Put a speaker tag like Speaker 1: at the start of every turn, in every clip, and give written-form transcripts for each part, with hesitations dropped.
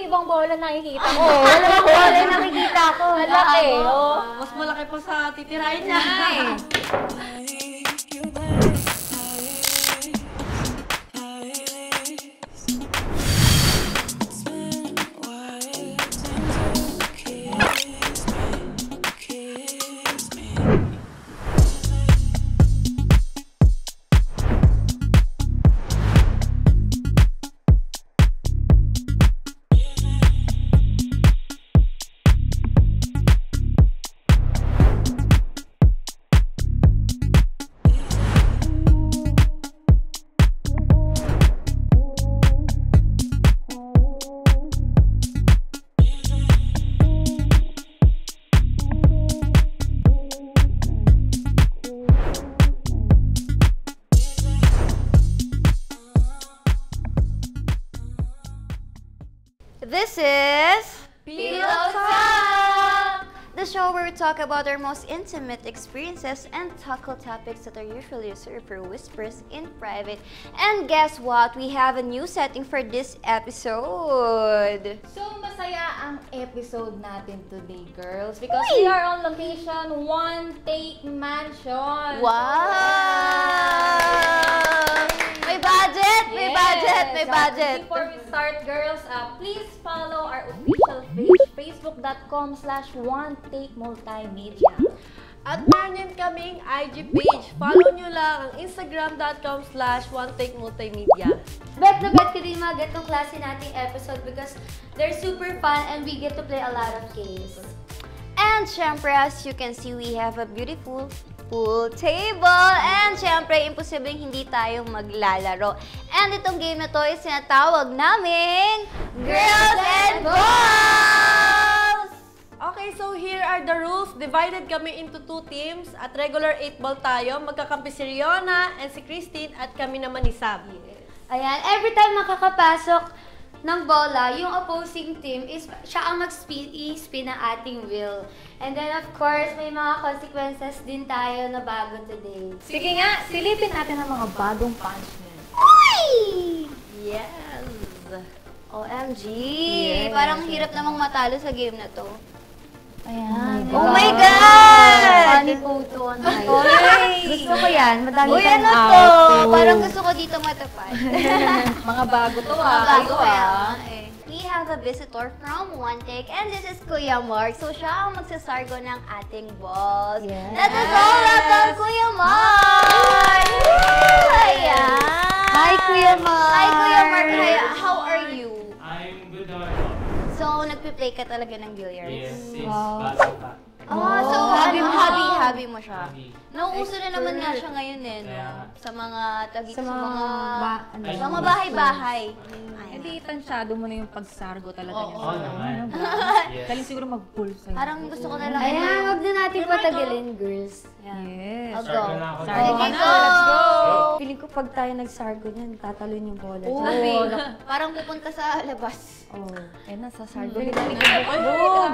Speaker 1: yung ibang bola nakikita mo.
Speaker 2: Oo, walang bola yung nakikita ko.
Speaker 1: Malaki,
Speaker 3: Mas malaki pa sa titirahin niya.
Speaker 2: This is
Speaker 1: Pillow Talk!
Speaker 2: the show where we talk about our most intimate experiences and tackle topics that are usually reserved for whispers in private. And guess what? We have a new setting for this episode.
Speaker 1: So, masaya ang episode natin today, girls. Because we are on location, One Take Mansion.
Speaker 2: Wow! May budget! May budget! May budget!
Speaker 1: Before we start, girls, please follow our official page, facebook.com/OneTakeMultimedia.
Speaker 3: At meron din kaming IG page. Follow nyo lang ang instagram.com/OneTakeMultimedia.
Speaker 4: Bet na bet ka din mga ganitong klase nating episode because they're super fun and we get to play a lot of games.
Speaker 2: And syempre, as you can see, we have a beautiful pool table. And syempre, imposibleng hindi tayo maglalaro. And itong game na to is sinatawag naming Girls and Balls!
Speaker 3: Okay, so here are the rules. Divided kami into 2 teams. At regular 8-ball tayo. Magkakampi si Riona and si Christine at kami naman ni Sabi.
Speaker 4: Ayan, every time makakapasok ng bola, yung opposing team is siya ang mag-spin ng ating wheel. And then of course, may mga consequences din tayo na bago today.
Speaker 1: Sige nga, silipin natin ang mga bagong punchline.
Speaker 2: Uy!
Speaker 3: Yes!
Speaker 2: OMG!
Speaker 1: Yes.
Speaker 2: Parang hirap namang matalo sa game na to.
Speaker 1: Ayan.
Speaker 2: Oh my God!
Speaker 4: Funny photo on my
Speaker 1: Gusto ko yan. Madami
Speaker 2: Uy,
Speaker 1: kang
Speaker 2: ano to?
Speaker 1: outfit.
Speaker 2: Parang gusto ko dito matapad.
Speaker 1: Mga bago to
Speaker 2: Mga bago
Speaker 1: Ayos,
Speaker 2: kaya nga eh. We have a visitor from One Take and this is Kuya Mark. So siya ang magsasargo ng ating balls.
Speaker 1: Yes.
Speaker 2: Let us all welcome Kuya Mark! Ayan!
Speaker 1: Hi, Kuya Mark!
Speaker 2: Hi, Kuya Mark! Hi, how are you?
Speaker 5: I'm good naman po.
Speaker 2: So, nagpe-play ka talaga ng billiards?
Speaker 5: Yes, since bata pa.
Speaker 2: Oh, so hobby mo siya.
Speaker 5: Hobby.
Speaker 2: Nauuso na naman nga siya ngayon eh, no?
Speaker 5: Kaya,
Speaker 2: Sa mga
Speaker 1: Sa mga
Speaker 2: bahay-bahay.
Speaker 1: Hindi tansyado mo na yung pagsargo talaga niya.
Speaker 5: Oo naman. Yes.
Speaker 1: Galing siguro mag-pull sa'yo.
Speaker 2: Parang gusto ko na lang.
Speaker 4: Ayan, huwag na natin patagilin, girls.
Speaker 1: Yes.
Speaker 2: I'll
Speaker 5: Start
Speaker 2: go.
Speaker 5: na lang ako.
Speaker 1: Sargo
Speaker 2: Okay,
Speaker 1: na.
Speaker 2: go!
Speaker 1: Feeling ko pag tayo nagsargo niyan, tatalon yung bola.
Speaker 2: Oo.
Speaker 1: Oo.
Speaker 2: Parang pupunta sa labas.
Speaker 1: Oh, eh nasa sargo.
Speaker 2: Boom!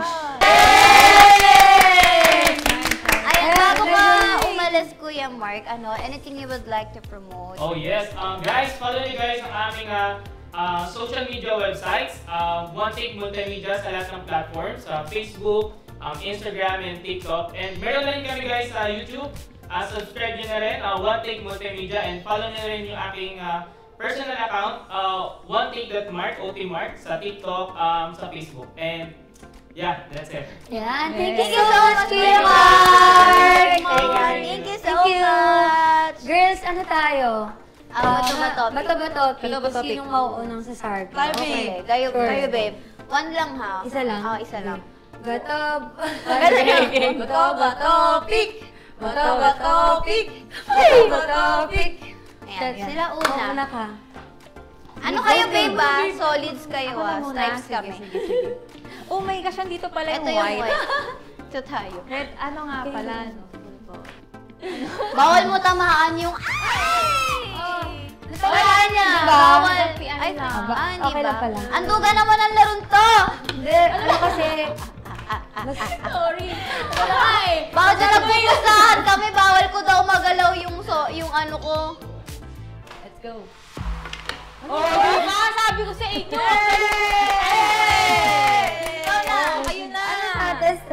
Speaker 2: Ayan, bago ka umalis, Kuya Mark, anything you would like to promote?
Speaker 5: Oh yes, guys, follow nyo guys ang aming social media websites. One Take Multimedia sa lahat ng platforms. Facebook, Instagram, and TikTok. And meron na rin kami guys sa YouTube. Subscribe nyo na rin, One Take Multimedia. And follow nyo na rin yung aking personal account, onetake.mark, OTMark, sa TikTok, sa Facebook. And yeah, that's it.
Speaker 4: Ayan, thank you
Speaker 2: Thank
Speaker 4: so much, Kuya
Speaker 2: Mark!
Speaker 4: Mark!
Speaker 2: Thank you so much!
Speaker 4: Girls, ano tayo?
Speaker 2: Bato-batopic.
Speaker 4: Bato-batopic.
Speaker 1: Bato-batopic.
Speaker 4: Sinong mauunang sa sargo?
Speaker 3: Tayo,
Speaker 2: Okay,
Speaker 3: babe.
Speaker 2: kayo,
Speaker 4: Sure.
Speaker 2: kayo babe. One lang ha?
Speaker 4: Isa lang?
Speaker 2: Oo, isa lang.
Speaker 4: Bato.
Speaker 3: Bato-bato-pick! Bato-bato-pick! Bato-bato-pick!
Speaker 2: Ayan, sila una.
Speaker 4: Una ka.
Speaker 2: Ano kayo babe ah? Solids kayo
Speaker 1: Ako na
Speaker 2: ah.
Speaker 1: muna.
Speaker 2: Stripes
Speaker 1: Sige,
Speaker 2: kami.
Speaker 1: sige. Oh my gosh, andito pala
Speaker 2: Ito
Speaker 1: yung
Speaker 2: yung
Speaker 1: white.
Speaker 2: white. Ito tayo.
Speaker 1: Red, ano nga pala, no?
Speaker 2: Bawal mo tamaan yung... Ay! Wala niya.
Speaker 1: Diba?
Speaker 2: Bawal.
Speaker 1: Ay,
Speaker 2: Ay, hindi
Speaker 4: okay
Speaker 2: ba?
Speaker 4: lang pala.
Speaker 2: Anduga naman ang larong to.
Speaker 4: Hindi, ano kasi,
Speaker 1: Sorry.
Speaker 2: Bawal na nagpupusahan kami. Bawal ko daw magalaw yung ano ko.
Speaker 1: Let's go.
Speaker 3: Oh, diba? Sabi ko sa inyo!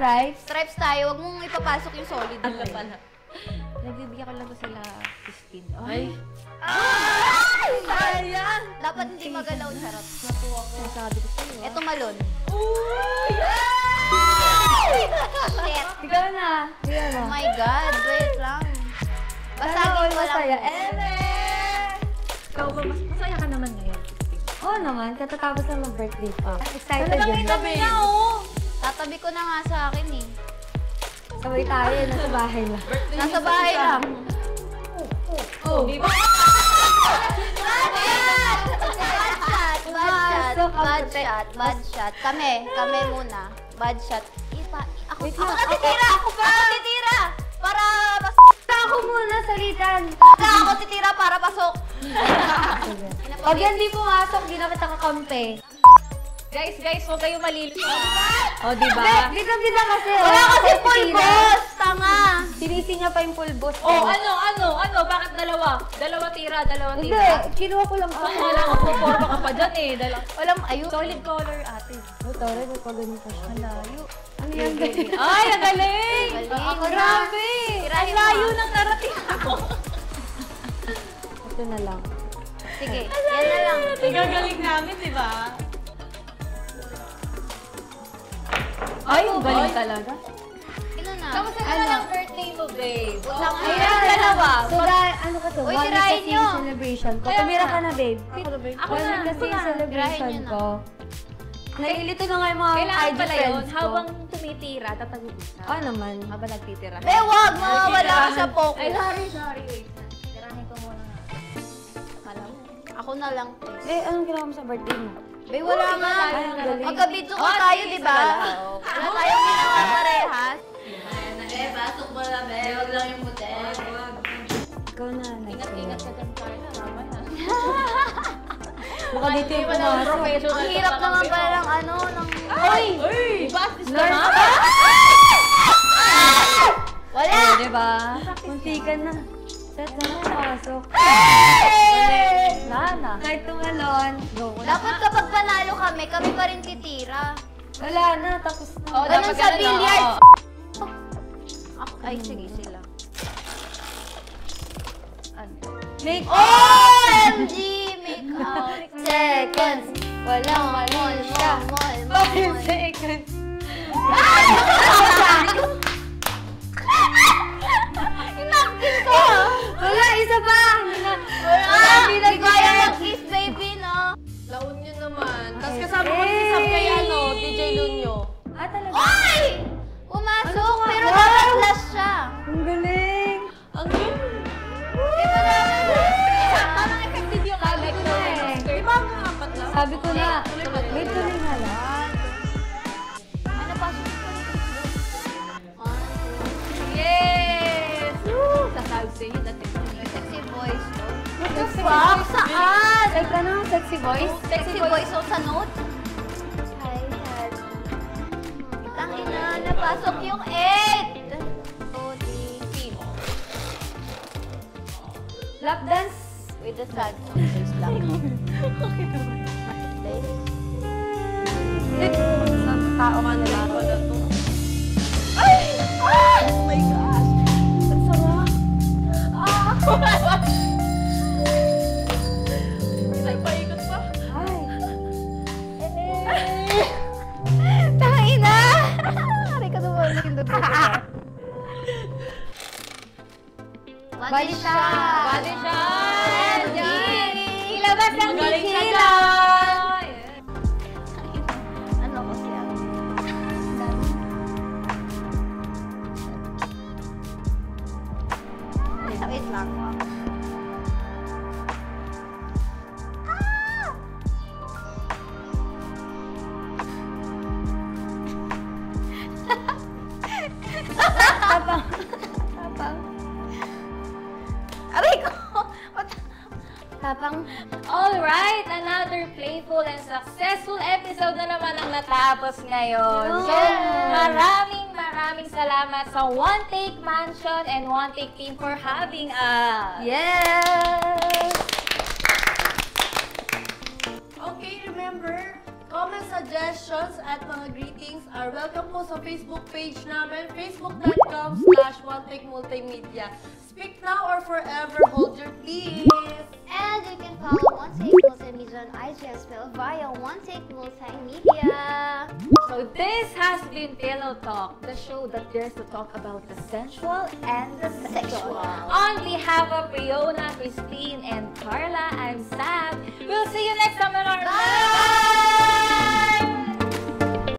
Speaker 4: stripes?
Speaker 2: Stripes tayo, wag mong ipapasok yung solid.
Speaker 3: Ano pala?
Speaker 1: Nagbibigyan ko lang to sila 15.
Speaker 3: Ay.
Speaker 2: Sayang! Dapat hindi magalaw, charot.
Speaker 1: Sabi ko sa'yo.
Speaker 2: Ito malon. Shit!
Speaker 4: Ikaw na. Ikaw na.
Speaker 2: Oh my God, wait lang. Basagin ko lang.
Speaker 4: Masaya.
Speaker 1: Ikaw ba, masaya ka naman ngayon?
Speaker 4: Oo naman, katatapos lang mag-birthday ko. Excited
Speaker 1: Talagang
Speaker 4: yun.
Speaker 1: itabi niya, oh!
Speaker 2: Tatabi ko na nga sa akin eh.
Speaker 4: Sabay tayo, nasa bahay lang.
Speaker 2: Nasa bahay lang.
Speaker 1: Oh, di ba?
Speaker 2: Bad shot. Kami muna. Bad shot. Ako
Speaker 4: Wait lang.
Speaker 2: natitira! Ako titira! Para mas...
Speaker 4: Ako muna, salitan.
Speaker 2: Ako titira para pasok.
Speaker 4: Pag yan di pumasok, di na kita kakampi.
Speaker 1: Guys, huwag kayong malilito. Oh, di ba?
Speaker 4: Dito kasi.
Speaker 2: Wala kasi
Speaker 4: Ako
Speaker 2: full
Speaker 4: titira.
Speaker 2: boss! Tanga!
Speaker 4: Sinisi niya pa yung full boss.
Speaker 1: Oh, ano? Bakit dalawa? Dalawa tira.
Speaker 4: Hindi, kinuha ko lang ako.
Speaker 1: Wala ko puporma ka pa dyan eh.
Speaker 2: Walang ayun.
Speaker 1: Solid color ate.
Speaker 4: Tore, may pagano pa siya.
Speaker 1: Layo.
Speaker 4: Ano yan?
Speaker 1: Ay, ang galing!
Speaker 2: Galing.
Speaker 1: Grabe!
Speaker 2: Tirahin
Speaker 1: Ang layo
Speaker 2: mo.
Speaker 1: ng narating ako.
Speaker 4: Ito na lang.
Speaker 2: Sige, yan na lang.
Speaker 3: Igagaling namin, di ba?
Speaker 1: Ay, ang galing talaga.
Speaker 2: Ilan na?
Speaker 1: Kamusta naman ang birthday mo, babe?
Speaker 2: Lang
Speaker 1: Ayan, dalawa.
Speaker 4: So, ano ka to?
Speaker 2: Uy,
Speaker 4: 1 week
Speaker 2: tirahin
Speaker 4: kasi
Speaker 2: nyo.
Speaker 4: yung celebration ko.
Speaker 1: Kaya
Speaker 4: Tumira
Speaker 1: nga.
Speaker 4: ka na, babe.
Speaker 1: Ako
Speaker 4: 1
Speaker 1: na,
Speaker 4: week kasi yung
Speaker 2: Tirahin
Speaker 4: celebration
Speaker 2: nyo na.
Speaker 4: ko. Nalilito na nga yung mga
Speaker 1: Kailangan
Speaker 4: IG
Speaker 1: pala yun,
Speaker 4: friends ko.
Speaker 1: habang tumitira, tatag-uusap.
Speaker 4: Oo naman.
Speaker 1: Habang nagtitira.
Speaker 2: Be, wag! Mawawala ka sa focus.
Speaker 1: Ay, sorry, wait. Tirahin ko muna nga. Akala mo.
Speaker 2: Ako na lang, please.
Speaker 4: Eh, anong ginawa mo sa birthday mo?
Speaker 2: Be, wala nga.
Speaker 4: Ay, ang galing.
Speaker 2: Magka-video ko tayo, di ba? Wala tayong ginawa parehas. Pasok mo na, be. Wag lang yung puti.
Speaker 4: Ikaw na.
Speaker 1: Ingat-ingat ka dyan, Carla. Mamaya.
Speaker 4: Baka dito yung pumasok.
Speaker 2: Ang hirap naman pala ng ano, ng...
Speaker 1: Ay! Bastis ka na?
Speaker 2: Wala!
Speaker 4: Oh, diba? Muntikan na. Set na pumasok.
Speaker 1: Nana.
Speaker 4: Kahit tumalon. Go.
Speaker 2: Dapat kapag panalo kami pa rin titira.
Speaker 4: Wala na, tapos na.
Speaker 1: Oh,
Speaker 2: Ganun
Speaker 1: dapat
Speaker 2: sa
Speaker 1: ganun,
Speaker 2: billiards.
Speaker 1: oo.
Speaker 2: Ay, sige sila.
Speaker 4: Make
Speaker 2: OMG! Make out. Seconds. Walang mall siya. Mall.
Speaker 4: 5 seconds.
Speaker 2: Inaktin ko!
Speaker 4: Wala, isa pa.
Speaker 2: Hindi na kaya mag-kiss, baby, no?
Speaker 3: Laon nyo naman. Tapos kasama ko si Sam kay ano, DJ Lunyo.
Speaker 4: Ah, talaga?
Speaker 2: Ay! Pumasok, pero dapat last siya.
Speaker 4: Ang galing.
Speaker 3: Ang galing.
Speaker 2: Di ba dapat?
Speaker 1: Parang effective yung like na
Speaker 3: Di ba ang apat lang?
Speaker 4: Sabi ko na, wait tuloy nga lang.
Speaker 2: Ay, napasok ko.
Speaker 1: Yes! Woo! Sasabi sa inyo dati.
Speaker 2: Sexy voice to.
Speaker 4: What the
Speaker 2: Fuck, saan?
Speaker 4: Like, ano, sexy voice?
Speaker 2: Sexy voice o sa note? Tangina, napasok yung 8!
Speaker 4: Lap dance.
Speaker 2: With the sad songs lang.
Speaker 4: Tao ka nila.
Speaker 2: Ay! Ah! Oh my gosh! Ang sarap!
Speaker 3: Paikot pa.
Speaker 4: Ay.
Speaker 2: Tangina! Aray ka naman, naging dugo ko.
Speaker 4: Bali siya.
Speaker 1: Bali siya!
Speaker 2: MG!
Speaker 4: Ilabas ang
Speaker 3: Magaling siya
Speaker 4: bikila.
Speaker 2: Ano ko siya? Wait lang.
Speaker 4: Tapang.
Speaker 2: Aray ko!
Speaker 4: Tapang.
Speaker 1: Alright, another playful and successful episode na naman ang natapos ngayon. So, maraming salamat sa One Take Mansion and One Take Team for having us.
Speaker 4: Yes!
Speaker 3: Okay, remember, comment sa suggestions at mga greetings are welcome po sa Facebook page namin, facebook.com/OneTakeMultimedia. Speak now or forever hold your peace.
Speaker 2: And you can follow One Take Multimedia on IG as well via One Take Multimedia.
Speaker 1: So this has been Pillow Talk, the show that dares to talk about the sensual and the sexual. On behalf of Riona, Christine, and Carla, I'm Sam. We'll see you next time on our
Speaker 2: Bye!